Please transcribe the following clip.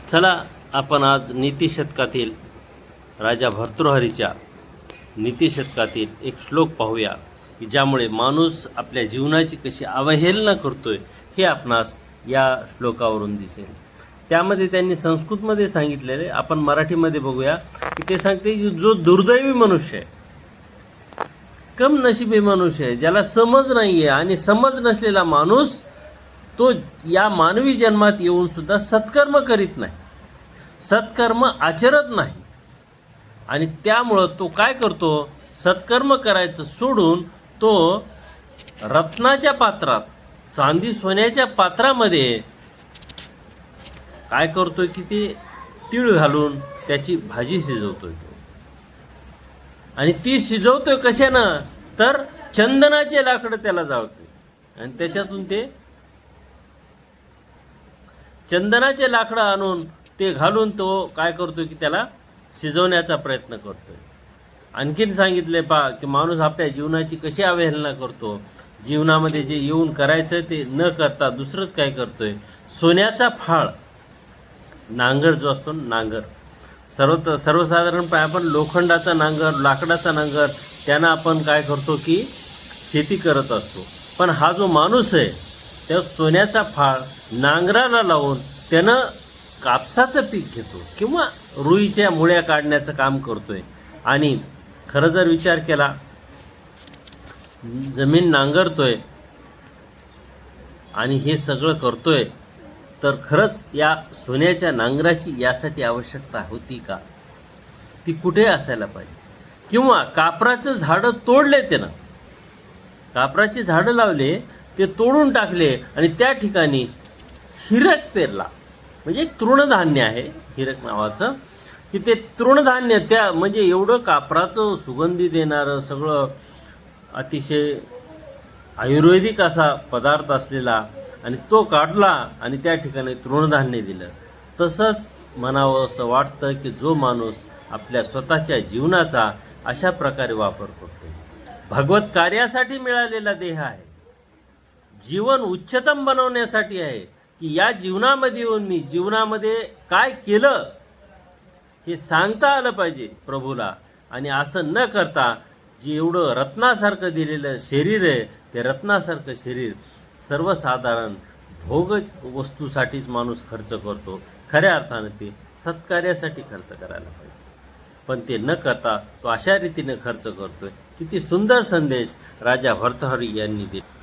चला आपण आज नीतिशतकातील राजा भर्तृहरीच्या नीतिशतकातील एक श्लोक पाहूया की ज्यामुळे माणूस आपल्या जीवनाची कशी अवहेलना करतोय हे आपणास या श्लोकावरून दिसेल. त्यामध्ये त्यांनी संस्कृतमध्ये सांगितलेले आपण मराठीमध्ये बघूया की ते सांगते की जो दुर्दैवी मनुष्य आहे, कम नशिबी मनुष्य आहे, ज्याला समज नाही आहे आणि समज नसलेला माणूस तो या मानवी जन्मात येऊन सुद्धा सत्कर्म करीत नाही, सत्कर्म आचरत नाही आणि त्यामुळं तो काय करतो, सत्कर्म करायचं सोडून तो रत्नाच्या पात्रात, चांदी सोन्याच्या पात्रामध्ये काय करतोय की ते तीळ घालून त्याची भाजी शिजवतोय तो. आणि ती शिजवतोय कशानं, तर चंदनाचे लाकडं त्याला जाळतोय आणि त्याच्यातून ते चंदनाचे लाकडं आणून ते घालून तो काय करतोय की त्याला शिजवण्याचा प्रयत्न करतोय. आणखीन सांगितले पहा की माणूस आपल्या जीवनाची कशी अवहेलना करतो, जीवनामध्ये जे येऊन करायचं ते न करता दुसरंच काय करतोय. सोन्याचा फाळ, नांगर जो असतो नांगर, सर्वसाधारणपणे आपण लोखंडाचा नांगर, लाकडाचा नांगर त्यानं आपण काय करतो की शेती करत असतो. पण हा जो माणूस आहे त्या सोन्याचा फाळ नांगराला लावून त्यानं कापसाचं पीक घेतो किंवा रुईच्या मुळ्या काढण्याचं काम करतोय. आणि खरं जर विचार केला, जमीन नांगरतोय आणि हे सगळं करतोय तर खरंच या सोन्याच्या नांगराची यासाठी आवश्यकता होती का, ती कुठे असायला पाहिजे. किंवा कापराचं झाडं तोडले, त्यानं कापराची झाडं लावले, ते तोडून टाकले आणि त्या ठिकाणी हिरक पेरला. म्हणजे एक तृणधान्य आहे हिरक नावाचं, की ते तृणधान्य त्या म्हणजे एवढं कापराचं सुगंधी देणारं सगळं अतिशय आयुर्वेदिक असा पदार्थ असलेला, आणि तो काढला आणि त्या ठिकाणी तृणधान्य दिलं. तसंच म्हणावं असं वाटतं की जो माणूस आपल्या स्वतःच्या जीवनाचा अशा प्रकारे वापर करतो, भगवत कार्यासाठी मिळालेला देह आहे, जीवन उच्चतम बनवण्यासाठी आहे, की या जीवनामध्ये येऊन मी जीवनामध्ये काय केलं हे सांगता आलं पाहिजे प्रभूला. आणि असं न करता जे एवढं रत्नासारखं दिलेलं शरीर आहे ते रत्नासारखं शरीर सर्वसाधारण भोगच वस्तूसाठीच माणूस खर्च करतो. खऱ्या अर्थानं ते सत्कार्यासाठी खर्च करायला पाहिजे, पण ते न करता तो अशा रीतीने खर्च करतोय. किती सुंदर संदेश राजा भर्तृहरी यांनी दिला.